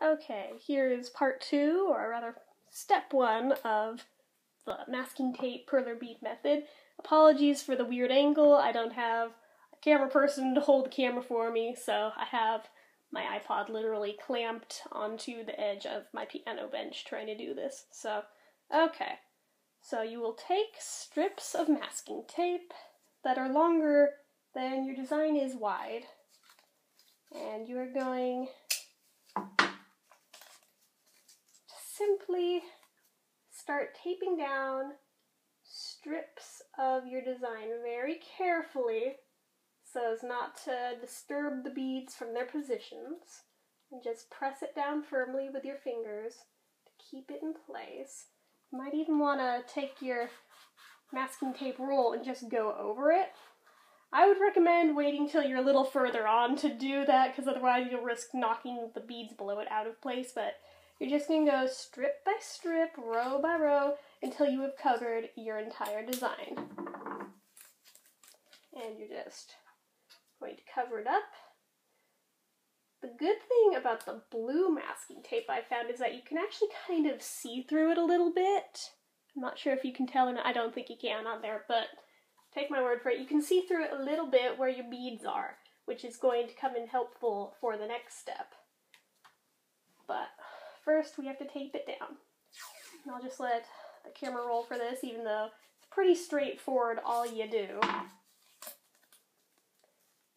Okay, here is part 2, or rather step 1 of the masking tape perler bead method. Apologies for the weird angle. I don't have a camera person to hold the camera for me, so I have my iPod literally clamped onto the edge of my piano bench trying to do this. So, okay. So you will take strips of masking tape that are longer than your design is wide, and you are going simply start taping down strips of your design very carefully so as not to disturb the beads from their positions, and just press it down firmly with your fingers to keep it in place. You might even want to take your masking tape roll and just go over it. I would recommend waiting till you're a little further on to do that, because otherwise you'll risk knocking the beads below it out of place, but you're just going to go strip by strip, row by row, until you have covered your entire design. And you're just going to cover it up. The good thing about the blue masking tape I found is that you can actually kind of see through it a little bit. I'm not sure if you can tell or not. I don't think you can on there, but take my word for it. You can see through it a little bit where your beads are, which is going to come in helpful for the next step. But first, we have to tape it down. And I'll just let the camera roll for this, even though it's pretty straightforward all you do.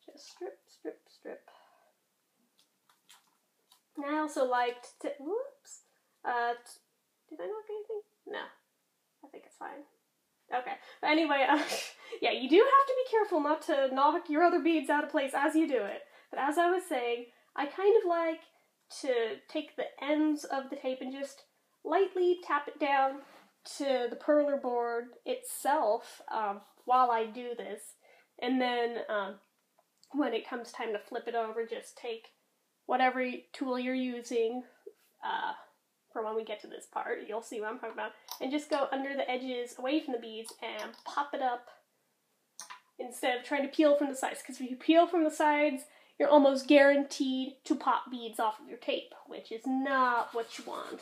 Just strip, strip, strip. And I also liked to, whoops, did I knock anything? No, I think it's fine. Okay, but anyway, yeah, you do have to be careful not to knock your other beads out of place as you do it. But as I was saying, I kind of like to take the ends of the tape and just lightly tap it down to the perler board itself while I do this. And then when it comes time to flip it over, just take whatever tool you're using for when we get to this part. You'll see what I'm talking about. And just go under the edges, away from the beads, and pop it up instead of trying to peel from the sides. Because if you peel from the sides, you're almost guaranteed to pop beads off of your tape, which is not what you want.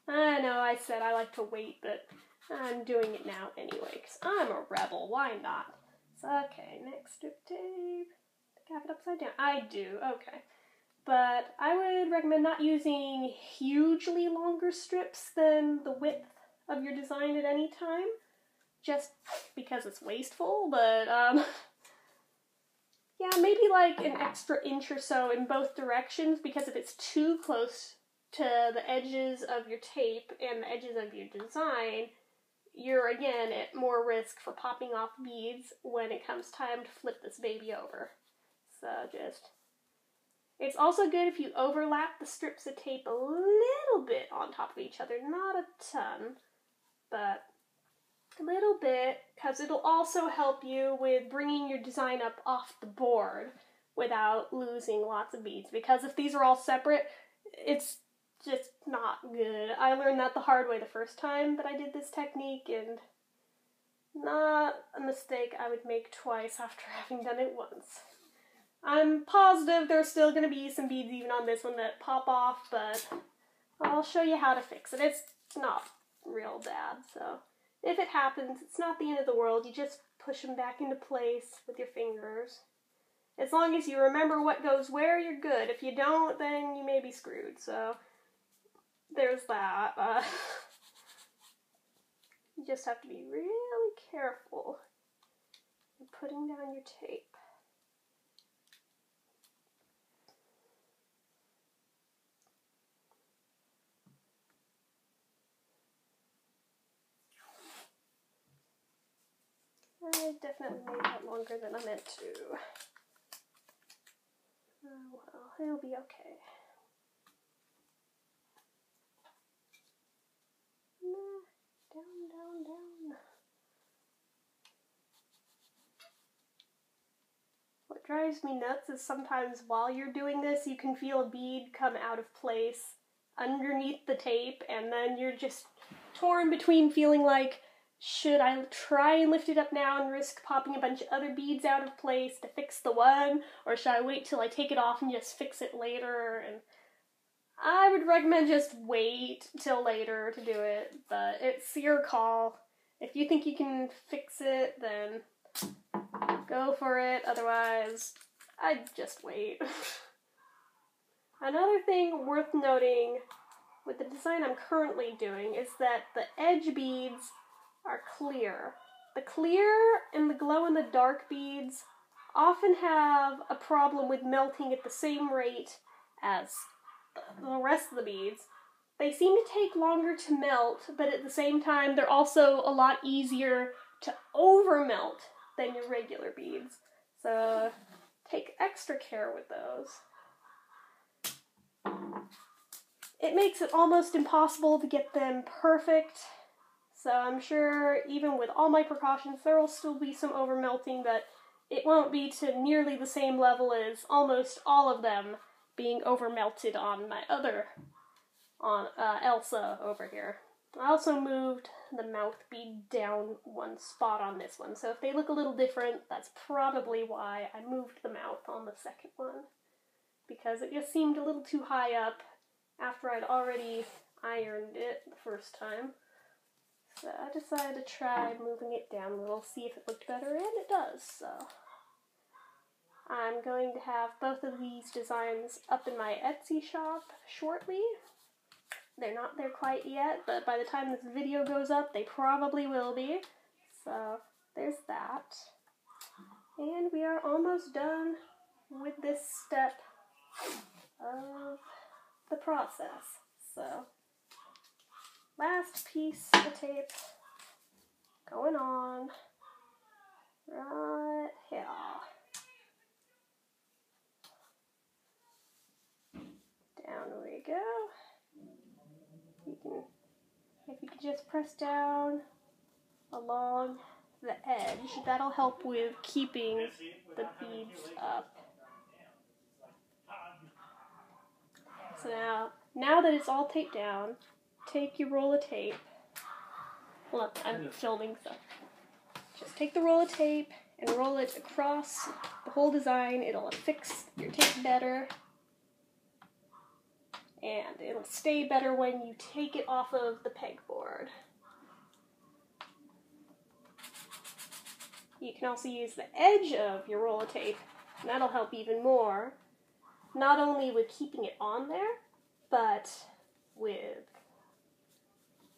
I know I said I like to wait, but I'm doing it now anyway, because I'm a rebel. Why not? So, okay, next strip tape. Have it upside down. I do, okay. But I would recommend not using hugely longer strips than the width of your design at any time, just because it's wasteful, but yeah, maybe like an extra inch or so in both directions, because if it's too close to the edges of your tape and the edges of your design, you're again at more risk for popping off beads when it comes time to flip this baby over. So just, it's also good if you overlap the strips of tape a little bit on top of each other, not a ton, but a little bit, because it'll also help you with bringing your design up off the board without losing lots of beads, because if these are all separate, it's just not good. I learned that the hard way the first time that I did this technique, and not a mistake I would make twice after having done it once. I'm positive there's still going to be some beads even on this one that pop off, but I'll show you how to fix it. It's not real bad, so if it happens, it's not the end of the world. You just push them back into place with your fingers. As long as you remember what goes where, you're good. If you don't, then you may be screwed, so there's that. You just have to be really careful in putting down your tape. I definitely made that longer than I meant to. Oh well, it'll be okay. Down, down, down. What drives me nuts is sometimes while you're doing this, you can feel a bead come out of place underneath the tape, and then you're just torn between feeling like, should I try and lift it up now and risk popping a bunch of other beads out of place to fix the one, or should I wait till I take it off and just fix it later? And I would recommend just wait till later to do it, but it's your call. If you think you can fix it, then go for it. Otherwise, I'd just wait. Another thing worth noting with the design I'm currently doing is that the edge beads are clear. The clear and the glow-in-the-dark beads often have a problem with melting at the same rate as the rest of the beads. They seem to take longer to melt, but at the same time, they're also a lot easier to over-melt than your regular beads. So take extra care with those. It makes it almost impossible to get them perfect. So I'm sure even with all my precautions, there will still be some over-melting, but it won't be to nearly the same level as almost all of them being over-melted on my other, on Elsa over here. I also moved the mouth bead down one spot on this one, so if they look a little different, that's probably why I moved the mouth on the second one, because it just seemed a little too high up after I'd already ironed it the first time. So I decided to try moving it down a little, see if it looked better, and it does, so. I'm going to have both of these designs up in my Etsy shop shortly. They're not there quite yet, but by the time this video goes up, they probably will be. So there's that. And we are almost done with this step of the process. So last piece of tape going on right here. Down we go. If you can just press down along the edge, that'll help with keeping the beads up. So now that it's all taped down, take your roll of tape. Look, I'm filming, so just take the roll of tape and roll it across the whole design. It'll affix your tape better. And it'll stay better when you take it off of the pegboard. You can also use the edge of your roll of tape, and that'll help even more, not only with keeping it on there, but with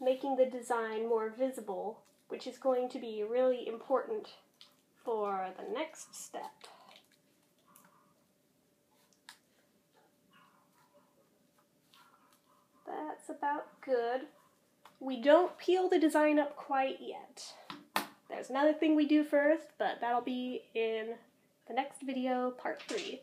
making the design more visible, which is going to be really important for the next step. That's about good. We don't peel the design up quite yet. There's another thing we do first, but that'll be in the next video, part 3.